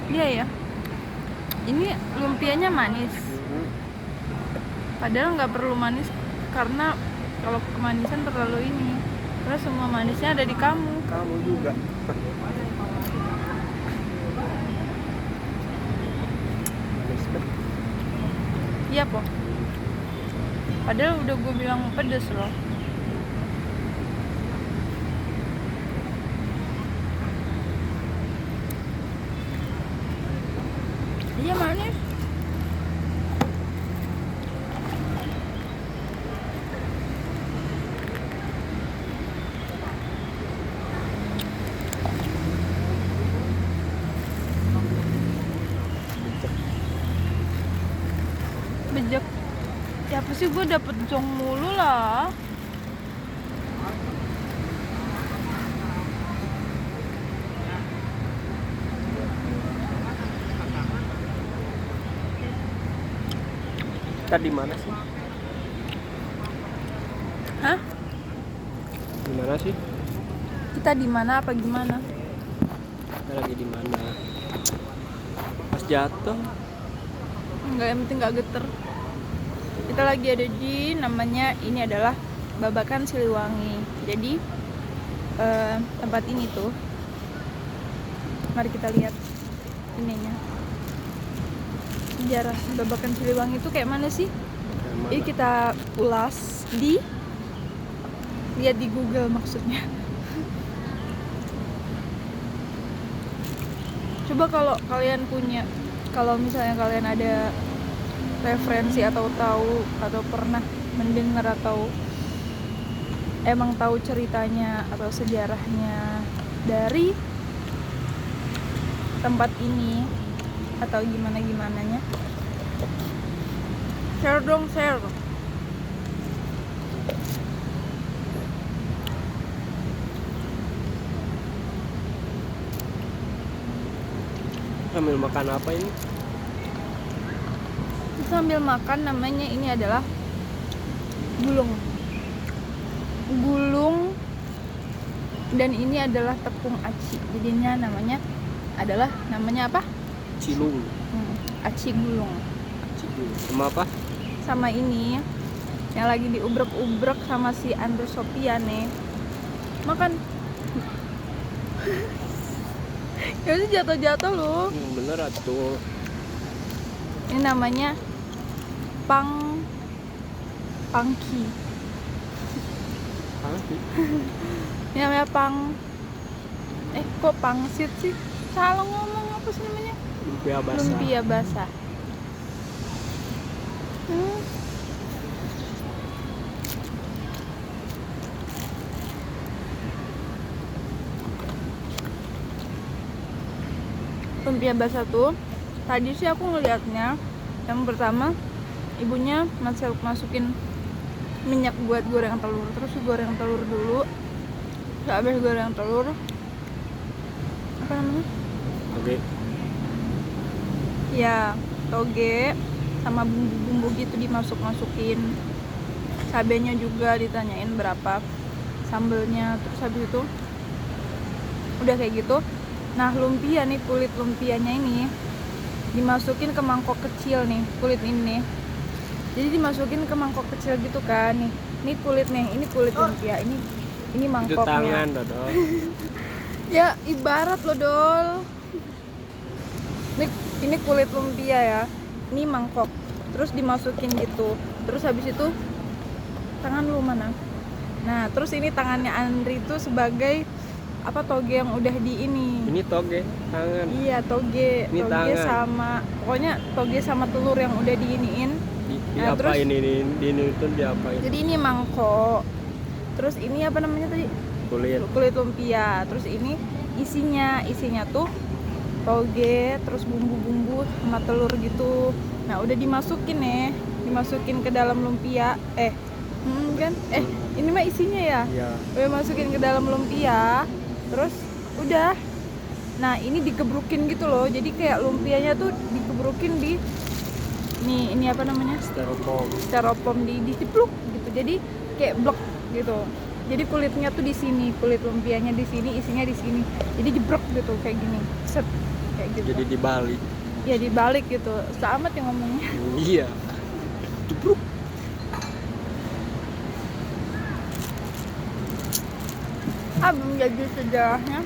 Iya ya. Ini lumpianya manis. Padahal nggak perlu manis karena kalau kemanisan terlalu ini. Terus semua manisnya ada di kamu. Kamu juga. Manis banget. Iya po. Padahal udah gue bilang pedes loh. Iya manis. Bejek. Ya apa sih gue dapet jong mulu lah. Kita di mana sih? Hah? Di mana sih? Kita di mana apa gimana? Kita lagi di mana? Pas jatuh. Enggak, yang penting nggak geter. Kita lagi ada di namanya ini adalah Babakan Siliwangi. Jadi tempat ini tuh, mari kita lihat ininya. Sejarah Babakan Siliwangi itu kayak mana sih? Yang mana? Jadi kita ulas lihat di Google maksudnya. Coba kalau kalian punya, kalau misalnya kalian ada referensi atau tahu atau pernah mendengar atau emang tahu ceritanya atau sejarahnya dari tempat ini atau gimana-gimananya, share dong, share. Sambil makan apa ini? Sambil makan, namanya ini adalah gulung dan ini adalah tepung aci, jadinya namanya apa? Cilung. Aci gulung. Cilung. Sama apa? Sama ini yang lagi diubrek-ubrek sama si Andrew Sophia nih. Makan. Ya sih jatuh-jatuh loh. Yang bener atuh. Ini namanya pangki. Pangki. Ini namanya kok pangsit sih? Salah ngomong, apa sih namanya? Lumpia basah. Lumpia basah. Lumpia basah tuh tadi sih aku ngelihatnya, yang pertama ibunya masukin minyak buat goreng telur, terus goreng telur dulu. Habis goreng telur, apa namanya? Oke. Ya, toge sama bumbu-bumbu gitu dimasukin. Cabenya juga ditanyain berapa, sambelnya, terus habis itu udah kayak gitu. Nah, lumpia nih, kulit lumpianya ini dimasukin ke mangkok kecil nih, kulit ini nih. Jadi dimasukin ke mangkok kecil gitu kan nih. Ini kulit nih, ini kulit lumpia, ini Itu mangkoknya. tangan dodol. Ya, ibarat lo, Dol. Ini kulit lumpia ya. Ini mangkok. Terus dimasukin gitu. Terus habis itu tangan lu mana? Nah, terus ini tangannya Andri itu sebagai apa, toge yang udah di ini. Ini toge, tangan. Iya, toge. Ini Toge tangan. sama pokoknya toge sama telur yang udah diiniin. Nah, Diapain terus ini itu diapain? jadi ini mangkok. Terus ini apa namanya tadi? Kulit lumpia. Terus ini isinya tuh toge, terus bumbu-bumbu sama telur gitu. Nah, udah dimasukin ke dalam lumpia. Ini mah isinya ya. Iya. Udah masukin ke dalam lumpia. Terus udah. Nah, ini digebrukin gitu loh. Jadi kayak lumpianya tuh digebrukin di ini apa namanya? Styrofoam. Styrofoam dicipluk gitu. Jadi kayak blok gitu. Jadi kulitnya tuh di sini, kulit lumpianya di sini, isinya di sini. Jadi jebrok gitu kayak gini. Set kayak gitu. Jadi dibalik. Ya dibalik gitu. Selamat yang ngomongnya. Iya. Jebruk. Belum jadi sejarahnya.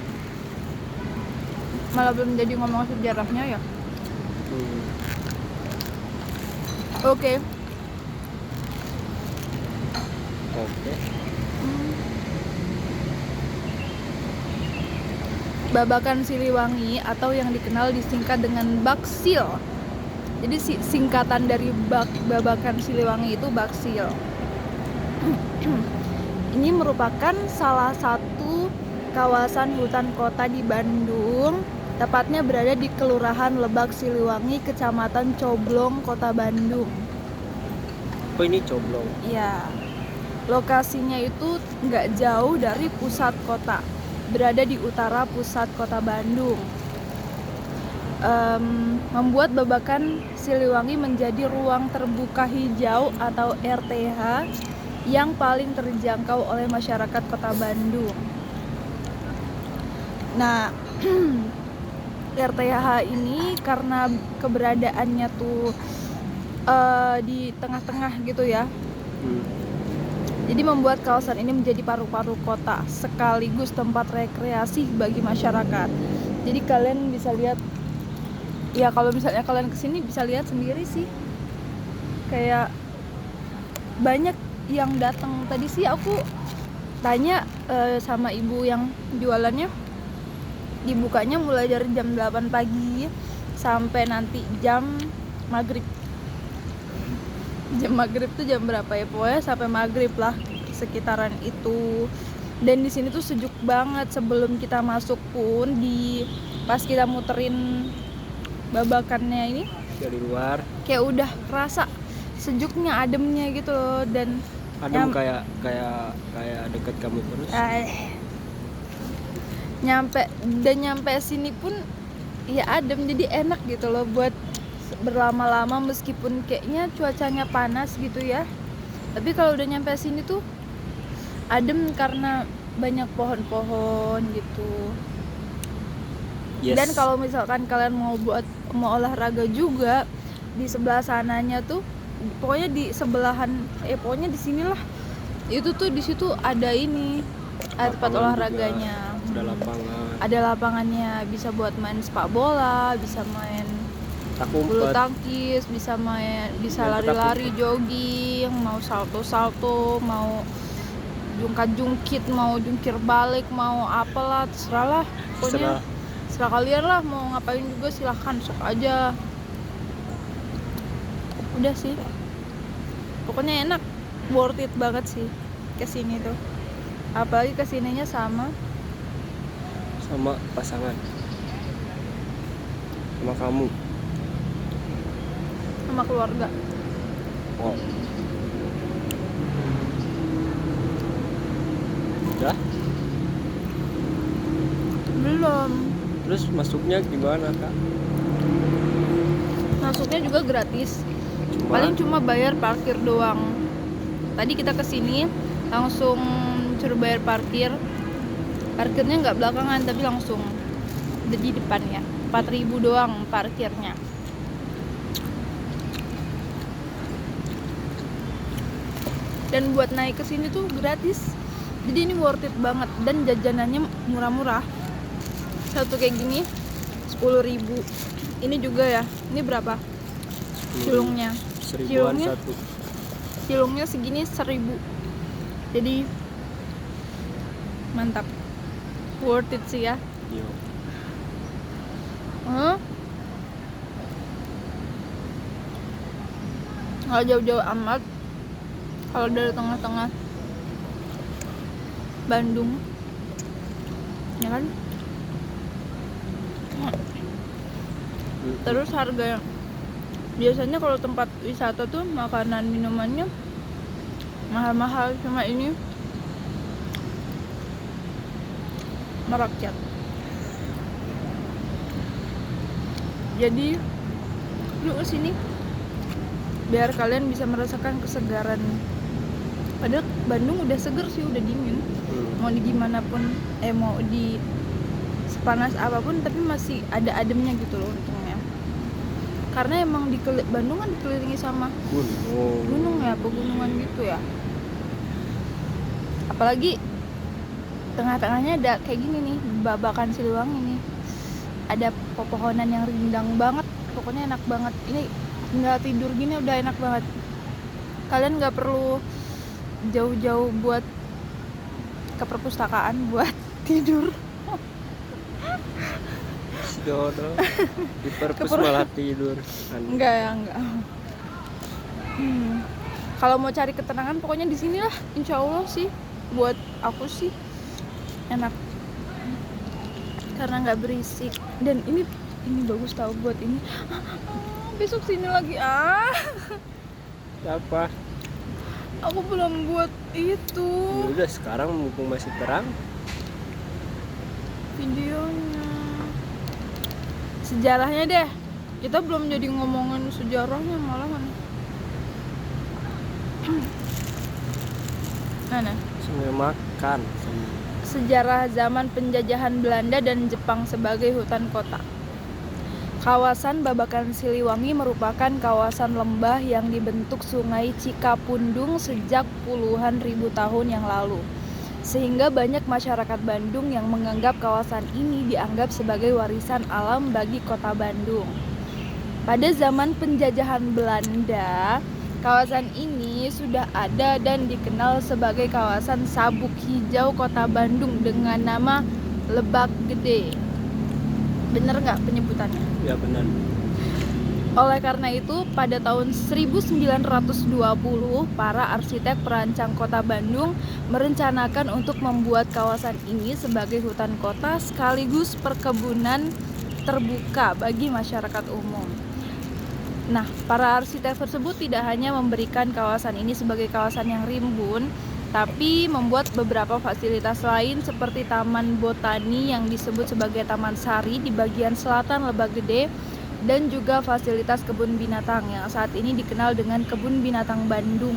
Malah belum jadi ngomong sejarahnya ya. Oke. Oke. Babakan Siliwangi atau yang dikenal disingkat dengan Baksil. Jadi singkatan dari Babakan Siliwangi itu Baksil. Ini merupakan salah satu kawasan hutan kota di Bandung, tepatnya berada di Kelurahan Lebak Siliwangi, Kecamatan Coblong, Kota Bandung. Oh, ini Coblong. Ya, lokasinya itu nggak jauh dari pusat kota, berada di utara pusat kota Bandung. Membuat Babakan Siliwangi menjadi ruang terbuka hijau atau RTH yang paling terjangkau oleh masyarakat kota Bandung. Nah, RTH ini karena keberadaannya tuh di tengah-tengah gitu ya. Jadi membuat kawasan ini menjadi paru-paru kota sekaligus tempat rekreasi bagi masyarakat. Jadi kalian bisa lihat, ya kalau misalnya kalian kesini bisa lihat sendiri sih, kayak banyak yang datang. Tadi sih aku tanya sama ibu yang jualannya, dibukanya mulai dari jam 8 pagi sampai nanti jam maghrib. Jam maghrib tuh jam berapa ya, pokoknya sampai maghrib lah sekitaran itu. Dan di sini tuh sejuk banget. Sebelum kita masuk pun, pas kita muterin babakannya ini Dari luar kayak udah kerasa sejuknya, ademnya gitu loh. Dan adem kayak deket kamu terus. Nyampe sini pun ya adem, jadi enak gitu loh buat berlama-lama, meskipun kayaknya cuacanya panas gitu ya. Tapi kalau udah nyampe sini tuh adem karena banyak pohon-pohon gitu. Yes. Dan kalau misalkan kalian mau olahraga juga, di sebelah sananya tuh, pokoknya di sebelahan, pokoknya di sinilah, itu tuh di situ ada ini, ada tempat olahraganya. Ada lapangannya, bisa buat main sepak bola, bisa main bulu tangkis, bisa lari-lari, jogging, mau salto-salto, mau jungkat-jungkit, mau jungkir balik, mau apalah, terserah lah. Pokoknya serah kalian lah, mau ngapain juga silahkan, sok aja. Udah sih, pokoknya enak, worth it banget sih kesini tuh. Apalagi kesininya sama pasangan, sama kamu, sama keluarga. Wow. Udah? Belum. Terus masuknya gimana, Kak? Masuknya juga gratis. Paling cuma bayar parkir doang. Tadi kita kesini langsung suruh bayar parkir. Parkirnya nggak belakangan, tapi langsung di depannya. 4.000 doang parkirnya. Dan buat naik ke sini tuh gratis. Jadi ini worth it banget, dan jajanannya murah-murah. Satu kayak gini 10.000. Ini juga ya. Ini berapa? Cilungnya. Cilungnya segini 1.000. Jadi mantap. Worth it sih ya. Yo. Nggak jauh-jauh amat. Kalau dari tengah-tengah Bandung, ya kan? Terus harga, biasanya kalau tempat wisata tuh makanan minumannya mahal-mahal, cuma ini merakyat. Jadi yuk kesini biar kalian bisa merasakan kesegaran Padahal Bandung udah seger sih, udah dingin. Mau di gimana pun, mau di sepanas apapun, tapi masih ada ademnya gitu loh untungnya. Karena emang Bandung kan dikelilingi sama gunung ya, pegunungan gitu ya. Apalagi tengah-tengahnya ada kayak gini nih, Babakan Siliwangi nih. Ada pepohonan yang rindang banget, pokoknya enak banget. Ini tinggal tidur gini udah enak banget. Kalian nggak perlu jauh-jauh buat ke perpustakaan buat tidur. Di perpus malah tidur. Enggak ya, enggak. Kalau mau cari ketenangan pokoknya di sini lah, insya Allah sih. Buat aku sih enak karena nggak berisik, dan ini bagus tau buat ini. Besok sini lagi Apa? Aku belum buat itu Udah sekarang mumpung masih terang. videonya, sejarahnya deh. Kita belum jadi ngomongin sejarahnya malahan. Mana? Sambil makan. Sejarah zaman penjajahan Belanda dan Jepang sebagai hutan kota. Kawasan Babakan Siliwangi merupakan kawasan lembah yang dibentuk Sungai Cikapundung sejak puluhan ribu tahun yang lalu. Sehingga banyak masyarakat Bandung yang menganggap kawasan ini dianggap sebagai warisan alam bagi kota Bandung. Pada zaman penjajahan Belanda, kawasan ini sudah ada dan dikenal sebagai kawasan sabuk hijau kota Bandung dengan nama Lebak Gede. Bener nggak penyebutannya? Ya benar. Oleh karena itu, pada tahun 1920, para arsitek perancang kota Bandung merencanakan untuk membuat kawasan ini sebagai hutan kota sekaligus perkebunan terbuka bagi masyarakat umum. Nah, para arsitek tersebut tidak hanya memberikan kawasan ini sebagai kawasan yang rimbun, tapi membuat beberapa fasilitas lain seperti Taman Botani yang disebut sebagai Taman Sari di bagian selatan Lebak Gede, dan juga fasilitas kebun binatang yang saat ini dikenal dengan Kebun Binatang Bandung.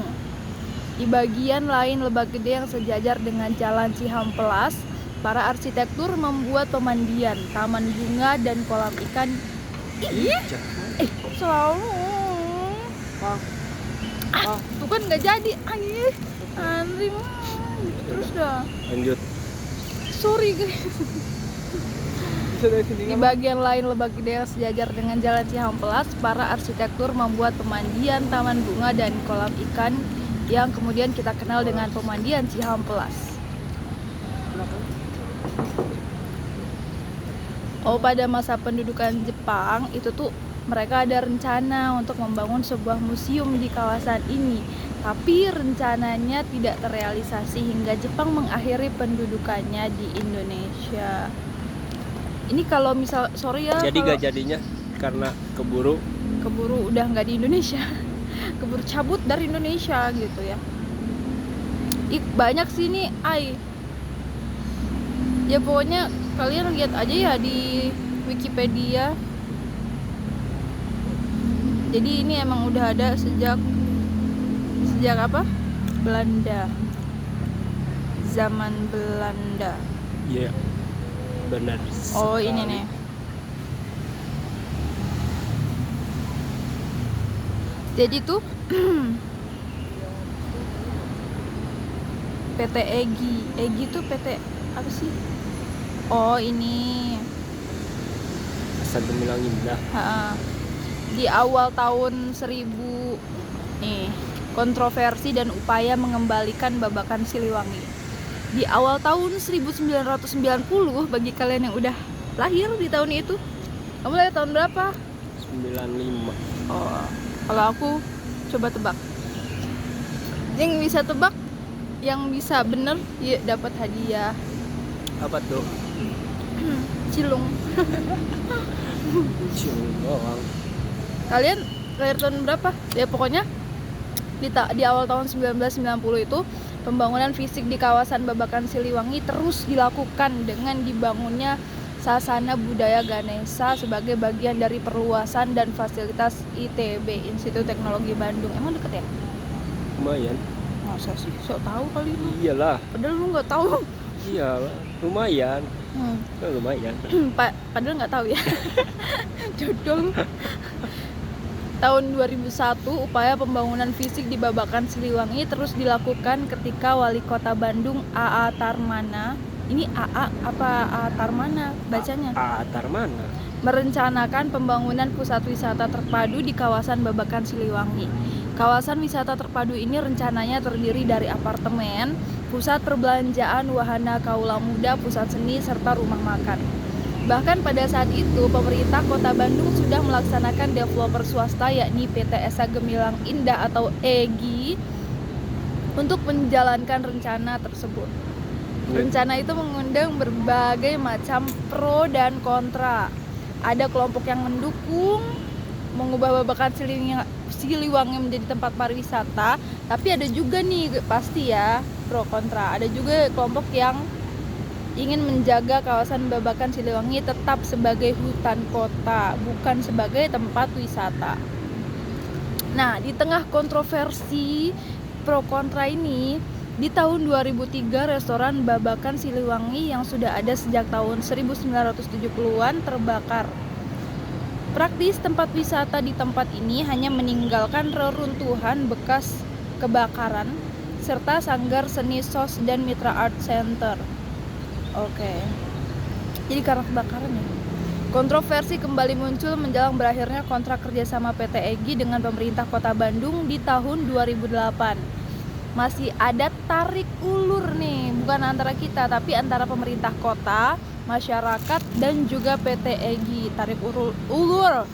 Di bagian lain Lebak Gede yang sejajar dengan Jalan Cihampelas, para arsitektur membuat pemandian, taman bunga, dan kolam ikan. Selalu tuh kan nggak jadi. Andri terus dah. Lanjut. Sorry guys. Di bagian lain Lebak Gede yang sejajar dengan Jalan Cihampelas, para arsitektur membuat pemandian, taman bunga, dan kolam ikan yang kemudian kita kenal dengan pemandian Cihampelas. Pada masa pendudukan Jepang itu tuh mereka ada rencana untuk membangun sebuah museum di kawasan ini, tapi rencananya tidak terrealisasi hingga Jepang mengakhiri pendudukannya di Indonesia. Ini kalau misal, sorry ya, Jadi gak jadinya karena keburu udah nggak di Indonesia. Keburu cabut dari Indonesia gitu ya. Banyak sih nih ya pokoknya kalian lihat aja ya di Wikipedia. Jadi ini emang udah ada sejak apa? Belanda. Zaman Belanda. Iya. Benar. Ini nih. Jadi tuh PT EGI tuh PT apa sih? Ini Asal Gemilang Indah. Di awal tahun 1000 nih, kontroversi dan upaya mengembalikan Babakan Siliwangi. Di awal tahun 1990, bagi kalian yang udah lahir di tahun itu, kamu lahir tahun berapa? 95. Kalau aku coba tebak. Yang bisa tebak, yang bisa bener, ya dapat hadiah. Apa tuh? Cilung. Cilung doang. Kalian lahir tahun berapa? Ya pokoknya di awal tahun 1990 itu pembangunan fisik di kawasan Babakan Siliwangi terus dilakukan dengan dibangunnya Sasana Budaya Ganesha sebagai bagian dari perluasan dan fasilitas ITB, Institut Teknologi Bandung. Emang deket ya? Lumayan. Masa sih? Sok tahu kali lu. Iyalah, Padahal lu nggak tahu. iyalah, lumayan. Kan lumayan. Padahal nggak tahu ya. Jodoh. Tahun 2001, upaya pembangunan fisik di Babakan Siliwangi terus dilakukan ketika Wali Kota Bandung A.A. Tarmana, ini A.A. apa A.A. Tarmana bacanya? A.A. Tarmana. Merencanakan pembangunan pusat wisata terpadu di kawasan Babakan Siliwangi. Kawasan wisata terpadu ini rencananya terdiri dari apartemen, pusat perbelanjaan, wahana kaula muda, pusat seni, serta rumah makan. Bahkan pada saat itu, pemerintah Kota Bandung sudah melaksanakan developer swasta yakni PT Esa Gemilang Indah atau EGI untuk menjalankan rencana tersebut. Rencana itu mengundang berbagai macam pro dan kontra. Ada kelompok yang mendukung mengubah Babakan Siliwangi menjadi tempat pariwisata, tapi ada juga nih pasti ya pro kontra. Ada juga kelompok yang ingin menjaga kawasan Babakan Siliwangi tetap sebagai hutan kota, bukan sebagai tempat wisata. Nah, di tengah kontroversi pro kontra ini, di tahun 2003 restoran Babakan Siliwangi yang sudah ada sejak tahun 1970-an terbakar. Praktis tempat wisata di tempat ini hanya meninggalkan reruntuhan bekas kebakaran serta sanggar seni SOS dan Mitra Art Center. Oke. Jadi karena kebakaran ya. Kontroversi kembali muncul menjelang berakhirnya kontrak kerjasama PT EGI dengan pemerintah Kota Bandung di tahun 2008. Masih ada tarik ulur nih, bukan antara kita tapi antara pemerintah kota, masyarakat dan juga PT EGI. Tarik ulur.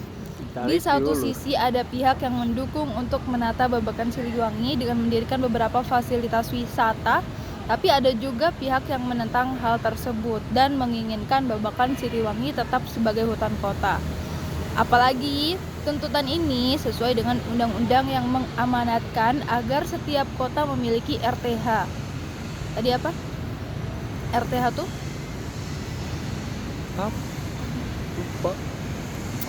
Di satu sisi ada pihak yang mendukung untuk menata Babakan Siliwangi dengan mendirikan beberapa fasilitas wisata, tapi ada juga pihak yang menentang hal tersebut dan menginginkan Babakan Siliwangi tetap sebagai hutan kota. Apalagi tuntutan ini sesuai dengan undang-undang yang mengamanatkan agar setiap kota memiliki RTH. Tadi apa? RTH tuh? Lupa.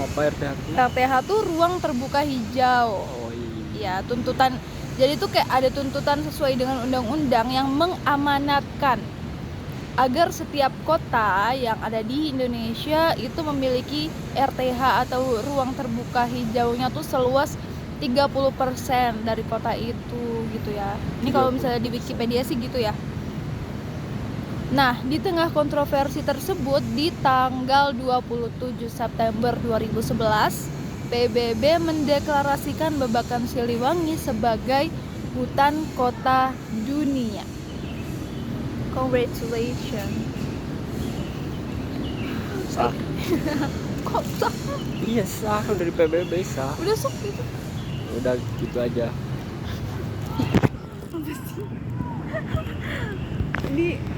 Apa RTH? RTH tuh ruang terbuka hijau. Oh iya. Ya, tuntutan. Jadi itu kayak ada tuntutan sesuai dengan undang-undang yang mengamanatkan agar setiap kota yang ada di Indonesia itu memiliki RTH atau ruang terbuka hijaunya tuh seluas 30% dari kota itu gitu ya. Ini kalau misalnya di Wikipedia sih gitu ya. Nah, di tengah kontroversi tersebut di tanggal 27 September 2011 PBB mendeklarasikan Babakan Siliwangi sebagai hutan kota dunia. Congratulations. Sah. Kok sah? Iya sah, dari PBB sah. Udah sok gitu. Udah gitu aja. Di